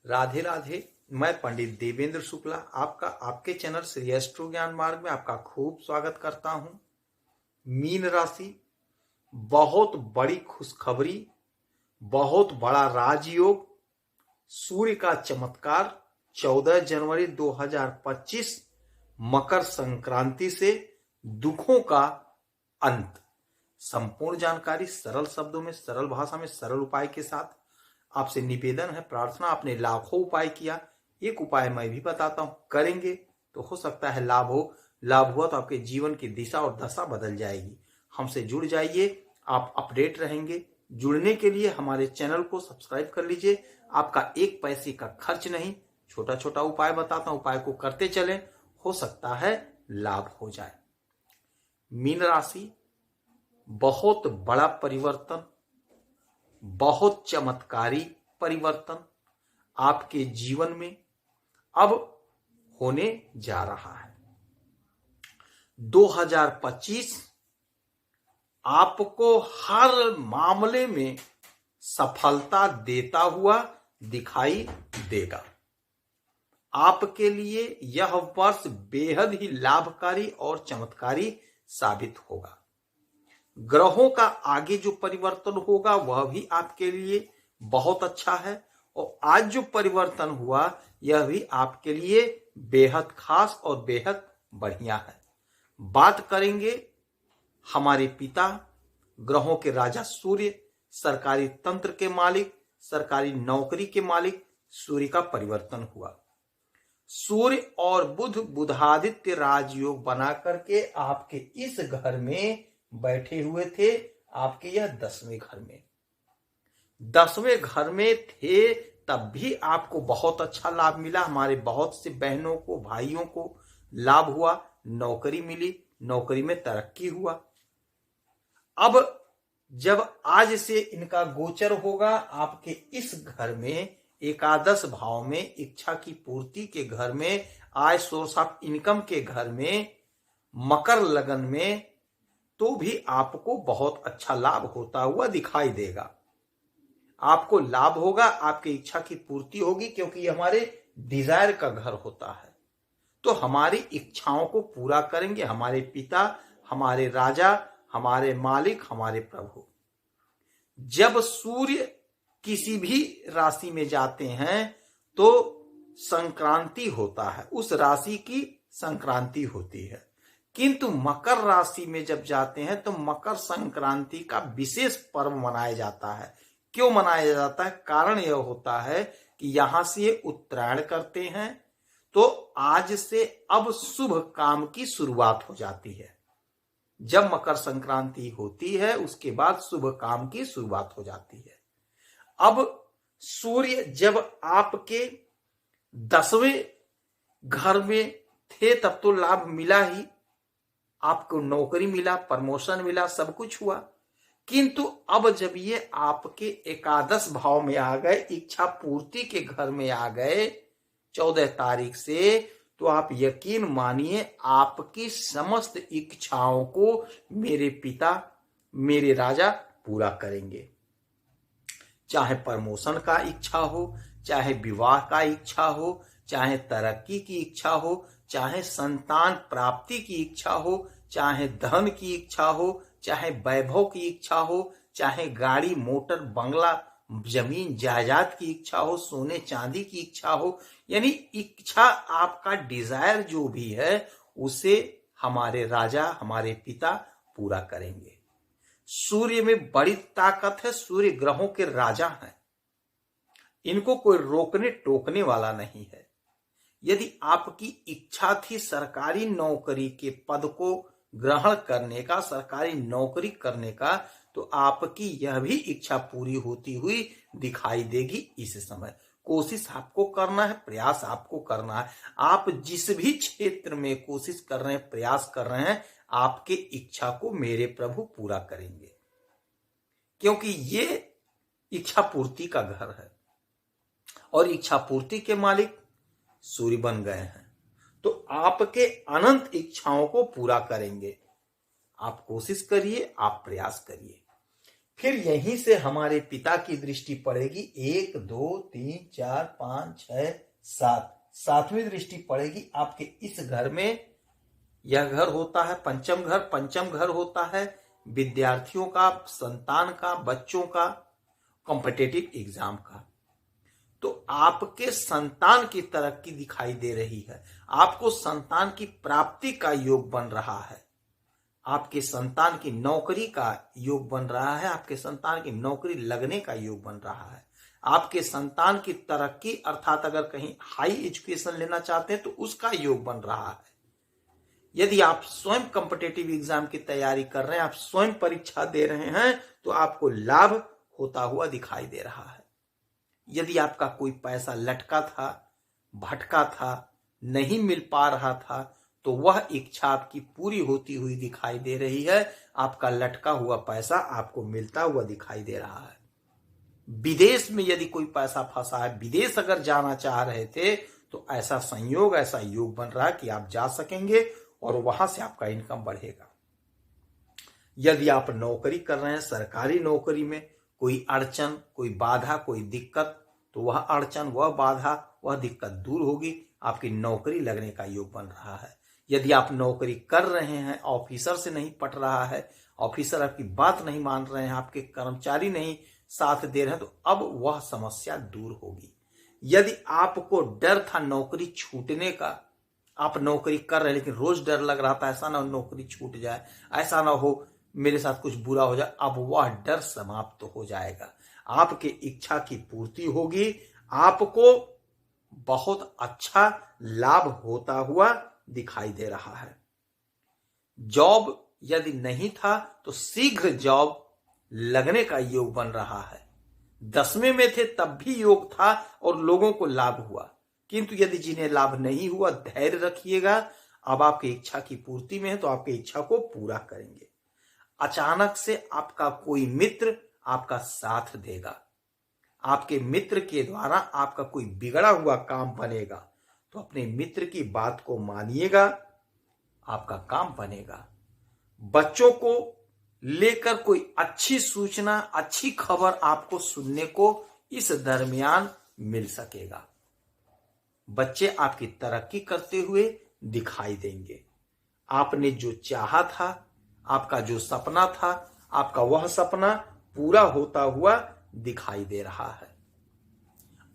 राधे राधे। मैं पंडित देवेंद्र शुक्ला आपका आपके चैनल श्री एस्ट्रो ज्ञान मार्ग में आपका खूब स्वागत करता हूं। मीन राशि, बहुत बड़ी खुशखबरी, बहुत बड़ा राजयोग, सूर्य का चमत्कार 14 जनवरी 2025 मकर संक्रांति से दुखों का अंत। संपूर्ण जानकारी सरल शब्दों में, सरल भाषा में, सरल उपाय के साथ आपसे निवेदन है, प्रार्थना। आपने लाखों उपाय किया, एक उपाय मैं भी बताता हूं, करेंगे तो हो सकता है लाभ हो। लाभ हुआ तो आपके जीवन की दिशा और दशा बदल जाएगी। हमसे जुड़ जाइए, आप अपडेट रहेंगे। जुड़ने के लिए हमारे चैनल को सब्सक्राइब कर लीजिए। आपका एक पैसे का खर्च नहीं, छोटा छोटा उपाय बताता हूं, उपाय को करते चलें, हो सकता है लाभ हो जाए। मीन राशि, बहुत बड़ा परिवर्तन, बहुत चमत्कारी परिवर्तन आपके जीवन में अब होने जा रहा है। 2025 आपको हर मामले में सफलता देता हुआ दिखाई देगा। आपके लिए यह वर्ष बेहद ही लाभकारी और चमत्कारी साबित होगा। ग्रहों का आगे जो परिवर्तन होगा वह भी आपके लिए बहुत अच्छा है, और आज जो परिवर्तन हुआ यह भी आपके लिए बेहद खास और बेहद बढ़िया है। बात करेंगे हमारे पिता, ग्रहों के राजा सूर्य, सरकारी तंत्र के मालिक, सरकारी नौकरी के मालिक सूर्य का परिवर्तन हुआ। सूर्य और बुध, बुधादित्य राजयोग बना करके आपके इस घर में बैठे हुए थे। आपके यह 10वें घर में, 10वें घर में थे, तब भी आपको बहुत अच्छा लाभ मिला। हमारे बहुत से बहनों को, भाइयों को लाभ हुआ, नौकरी मिली, नौकरी में तरक्की हुआ। अब जब आज से इनका गोचर होगा आपके इस घर में, एकादश भाव में, इच्छा की पूर्ति के घर में, आय सोर्स ऑफ इनकम के घर में, मकर लगन में, तो भी आपको बहुत अच्छा लाभ होता हुआ दिखाई देगा। आपको लाभ होगा, आपकी इच्छा की पूर्ति होगी, क्योंकि हमारे डिजायर का घर होता है। तो हमारी इच्छाओं को पूरा करेंगे हमारे पिता, हमारे राजा, हमारे मालिक, हमारे प्रभु। जब सूर्य किसी भी राशि में जाते हैं तो संक्रांति होता है, उस राशि की संक्रांति होती है। किंतु मकर राशि में जब जाते हैं तो मकर संक्रांति का विशेष पर्व मनाया जाता है। क्यों मनाया जाता है? कारण यह होता है कि यहां से ये उत्तरायण करते हैं, तो आज से अब शुभ काम की शुरुआत हो जाती है। जब मकर संक्रांति होती है उसके बाद शुभ काम की शुरुआत हो जाती है। अब सूर्य जब आपके 10वें घर में थे तब तो लाभ मिला ही, आपको नौकरी मिला, प्रमोशन मिला, सब कुछ हुआ। किंतु अब जब ये आपके एकादश भाव में आ गए, इच्छा पूर्ति के घर में आ गए 14 तारीख से, तो आप यकीन मानिए आपकी समस्त इच्छाओं को मेरे पिता, मेरे राजा पूरा करेंगे। चाहे प्रमोशन का इच्छा हो, चाहे विवाह का इच्छा हो, चाहे तरक्की की इच्छा हो, चाहे संतान प्राप्ति की इच्छा हो, चाहे धन की इच्छा हो, चाहे वैभव की इच्छा हो, चाहे गाड़ी, मोटर, बंगला, जमीन जायदाद की इच्छा हो, सोने चांदी की इच्छा हो, यानी इच्छा, आपका डिजायर जो भी है उसे हमारे राजा, हमारे पिता पूरा करेंगे। सूर्य में बड़ी ताकत है, सूर्य ग्रहों के राजा हैं, इनको कोई रोकने टोकने वाला नहीं है। यदि आपकी इच्छा थी सरकारी नौकरी के पद को ग्रहण करने का, सरकारी नौकरी करने का, तो आपकी यह भी इच्छा पूरी होती हुई दिखाई देगी इस समय। कोशिश आपको करना है, प्रयास आपको करना है। आप जिस भी क्षेत्र में कोशिश कर रहे हैं, प्रयास कर रहे हैं, आपके इच्छा को मेरे प्रभु पूरा करेंगे, क्योंकि ये इच्छा पूर्ति का घर है और इच्छा पूर्ति के मालिक सूर्य बन गए हैं, तो आपके अनंत इच्छाओं को पूरा करेंगे। आप कोशिश करिए, आप प्रयास करिए। फिर यहीं से हमारे पिता की दृष्टि पड़ेगी 1 2 3 4 5 6 7, सातवीं दृष्टि पड़ेगी आपके इस घर में। यह घर होता है पंचम घर। पंचम घर होता है विद्यार्थियों का, संतान का, बच्चों का, कॉम्पिटिटिव एग्जाम का। तो आपके संतान की तरक्की दिखाई दे रही है, आपको संतान की प्राप्ति का योग बन रहा है, आपके संतान की नौकरी का योग बन रहा है, आपके संतान की नौकरी लगने का योग बन रहा है, आपके संतान की तरक्की अर्थात अगर कहीं हाई एजुकेशन लेना चाहते हैं तो उसका योग बन रहा है। यदि आप स्वयं कॉम्पिटिटिव एग्जाम की तैयारी कर रहे हैं, आप स्वयं परीक्षा दे रहे हैं, तो आपको लाभ होता हुआ दिखाई दे रहा है। यदि आपका कोई पैसा लटका था, भटका था, नहीं मिल पा रहा था, तो वह इच्छा आपकी पूरी होती हुई दिखाई दे रही है। आपका लटका हुआ पैसा आपको मिलता हुआ दिखाई दे रहा है। विदेश में यदि कोई पैसा फंसा है, विदेश अगर जाना चाह रहे थे, तो ऐसा संयोग, ऐसा योग बन रहा है कि आप जा सकेंगे और वहां से आपका इनकम बढ़ेगा। यदि आप नौकरी कर रहे हैं, सरकारी नौकरी में कोई अड़चन, कोई बाधा, कोई दिक्कत, तो वह अड़चन, वह बाधा, वह दिक्कत दूर होगी, आपकी नौकरी लगने का योग बन रहा है। यदि आप नौकरी कर रहे हैं, ऑफिसर से नहीं पट रहा है, ऑफिसर आपकी बात नहीं मान रहे हैं, आपके कर्मचारी नहीं साथ दे रहे हैं, तो अब वह समस्या दूर होगी। यदि आपको डर था नौकरी छूटने का, आप नौकरी कर रहे हैं लेकिन रोज डर लग रहा था ऐसा ना हो नौकरी छूट जाए, ऐसा ना हो मेरे साथ कुछ बुरा हो जाए, अब वह डर समाप्त हो जाएगा, आपके इच्छा की पूर्ति होगी, आपको बहुत अच्छा लाभ होता हुआ दिखाई दे रहा है। जॉब यदि नहीं था तो शीघ्र जॉब लगने का योग बन रहा है। 10वें में थे तब भी योग था और लोगों को लाभ हुआ, किंतु यदि जिन्हें लाभ नहीं हुआ, धैर्य रखिएगा, अब आपकी इच्छा की पूर्ति में है तो आपकी इच्छा को पूरा करेंगे। अचानक से आपका कोई मित्र आपका साथ देगा, आपके मित्र के द्वारा आपका कोई बिगड़ा हुआ काम बनेगा, तो अपने मित्र की बात को मानिएगा, आपका काम बनेगा। बच्चों को लेकर कोई अच्छी सूचना, अच्छी खबर आपको सुनने को इस दरमियान मिल सकेगा। बच्चे आपकी तरक्की करते हुए दिखाई देंगे। आपने जो चाहा था, आपका जो सपना था, आपका वह सपना पूरा होता हुआ दिखाई दे रहा है।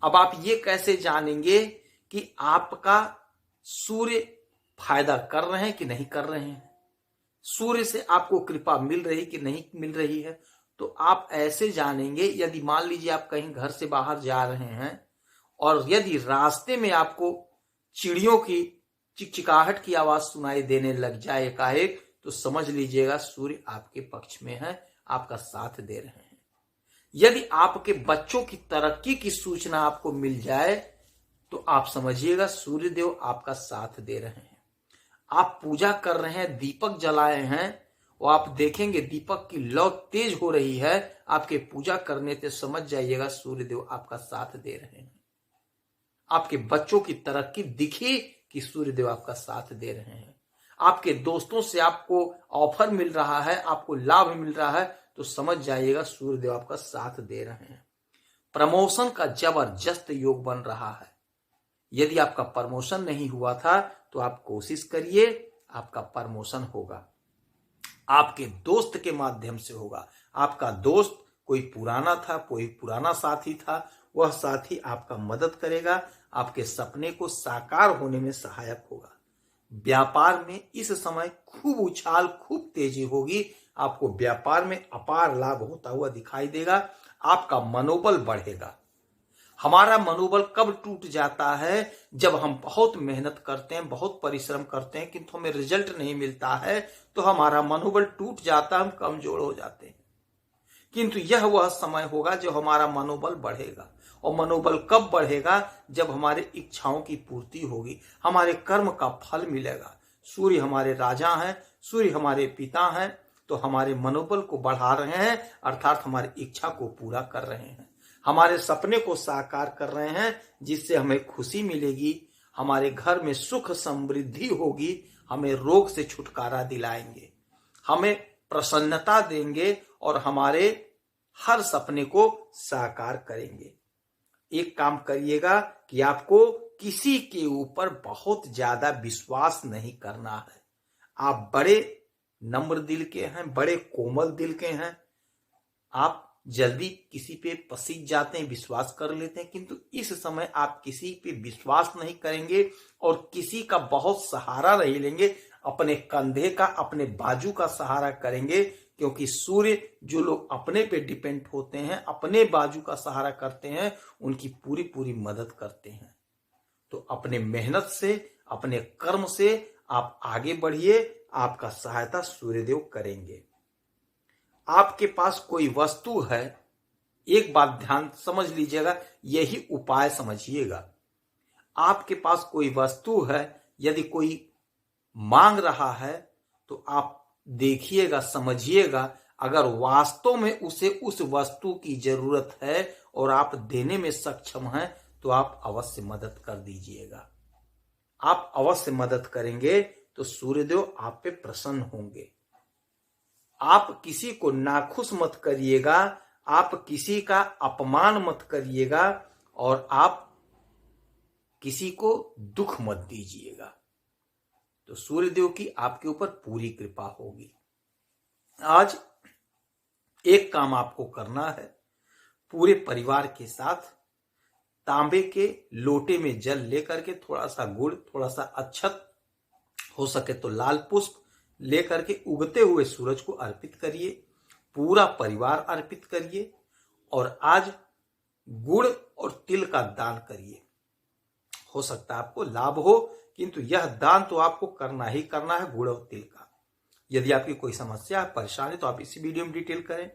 अब आप ये कैसे जानेंगे कि आपका सूर्य फायदा कर रहे हैं कि नहीं कर रहे हैं, सूर्य से आपको कृपा मिल रही कि नहीं मिल रही है? तो आप ऐसे जानेंगे, यदि मान लीजिए आप कहीं घर से बाहर जा रहे हैं और यदि रास्ते में आपको चिड़ियों की चिकचिकाहट की आवाज सुनाई देने लग जाए एकाएक, तो समझ लीजिएगा सूर्य आपके पक्ष में है, आपका साथ दे रहे हैं। यदि आपके बच्चों की तरक्की की सूचना आपको मिल जाए तो आप समझिएगा सूर्यदेव आपका साथ दे रहे हैं। आप पूजा कर रहे हैं, दीपक जलाए हैं, और आप देखेंगे दीपक की लौ तेज हो रही है, आपके पूजा करने से समझ जाइएगा सूर्यदेव आपका साथ दे रहे हैं। आपके बच्चों की तरक्की दिखी कि सूर्यदेव आपका साथ दे रहे हैं। आपके दोस्तों से आपको ऑफर मिल रहा है, आपको लाभ मिल रहा है, तो समझ जाइएगा सूर्यदेव आपका साथ दे रहे हैं। प्रमोशन का जबरदस्त योग बन रहा है। यदि आपका प्रमोशन नहीं हुआ था तो आप कोशिश करिए, आपका प्रमोशन होगा, आपके दोस्त के माध्यम से होगा। आपका दोस्त कोई पुराना था, कोई पुराना साथी था, वह साथी आपका मदद करेगा, आपके सपने को साकार होने में सहायक होगा। व्यापार में इस समय खूब उछाल, खूब तेजी होगी, आपको व्यापार में अपार लाभ होता हुआ दिखाई देगा, आपका मनोबल बढ़ेगा। हमारा मनोबल कब टूट जाता है? जब हम बहुत मेहनत करते हैं, बहुत परिश्रम करते हैं, किंतु हमें रिजल्ट नहीं मिलता है, तो हमारा मनोबल टूट जाता है, हम कमजोर हो जाते हैं। किंतु यह वह समय होगा जब हमारा मनोबल बढ़ेगा, और मनोबल कब बढ़ेगा? जब हमारे इच्छाओं की पूर्ति होगी, हमारे कर्म का फल मिलेगा। सूर्य हमारे राजा हैं, सूर्य हमारे पिता हैं, तो हमारे मनोबल को बढ़ा रहे हैं, अर्थात हमारी इच्छा को पूरा कर रहे हैं, हमारे सपने को साकार कर रहे हैं, जिससे हमें खुशी मिलेगी, हमारे घर में सुख समृद्धि होगी, हमें रोग से छुटकारा दिलाएंगे, हमें प्रसन्नता देंगे और हमारे हर सपने को साकार करेंगे। एक काम करिएगा कि आपको किसी के ऊपर बहुत ज्यादा विश्वास नहीं करना है। आप बड़े नम्र दिल के हैं, बड़े कोमल दिल के हैं, आप जल्दी किसी पे पसीज जाते हैं, विश्वास कर लेते हैं, किंतु इस समय आप किसी पे विश्वास नहीं करेंगे और किसी का बहुत सहारा नहीं लेंगे। अपने कंधे का, अपने बाजू का सहारा करेंगे, क्योंकि सूर्य जो लोग अपने पे डिपेंड होते हैं, अपने बाजू का सहारा करते हैं, उनकी पूरी पूरी मदद करते हैं। तो अपने मेहनत से, अपने कर्म से आप आगे बढ़िए, आपका सहायता सूर्यदेव करेंगे। आपके पास कोई वस्तु है, एक बात ध्यान समझ लीजिएगा, यही उपाय समझिएगा। आपके पास कोई वस्तु है, यदि कोई मांग रहा है तो आप देखिएगा, समझिएगा, अगर वास्तव में उसे उस वस्तु की जरूरत है और आप देने में सक्षम हैं तो आप अवश्य मदद कर दीजिएगा। आप अवश्य मदद करेंगे तो सूर्यदेव आप पे प्रसन्न होंगे। आप किसी को नाखुश मत करिएगा, आप किसी का अपमान मत करिएगा और आप किसी को दुख मत दीजिएगा, तो सूर्यदेव की आपके ऊपर पूरी कृपा होगी। आज एक काम आपको करना है, पूरे परिवार के साथ तांबे के लोटे में जल लेकर के थोड़ा सा गुड़, थोड़ा सा अक्षत, हो सके तो लाल पुष्प लेकर के उगते हुए सूरज को अर्पित करिए। पूरा परिवार अर्पित करिए और आज गुड़ और तिल का दान करिए। हो सकता है आपको लाभ हो, किंतु यह दान तो आपको करना ही करना है, गुड़ और तिल का। यदि आपकी कोई समस्या है, परेशानी, तो आप इसी वीडियो में डिटेल करें।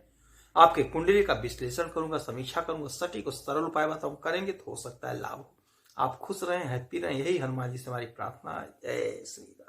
आपके कुंडली का विश्लेषण करूंगा, समीक्षा करूंगा, सटीक और सरल उपाय बताऊं, करेंगे तो हो सकता है लाभ हो। आप खुश रहें, हैप्पी रहें, यही हनुमान जी से हमारी प्रार्थना है। जय श्री राम।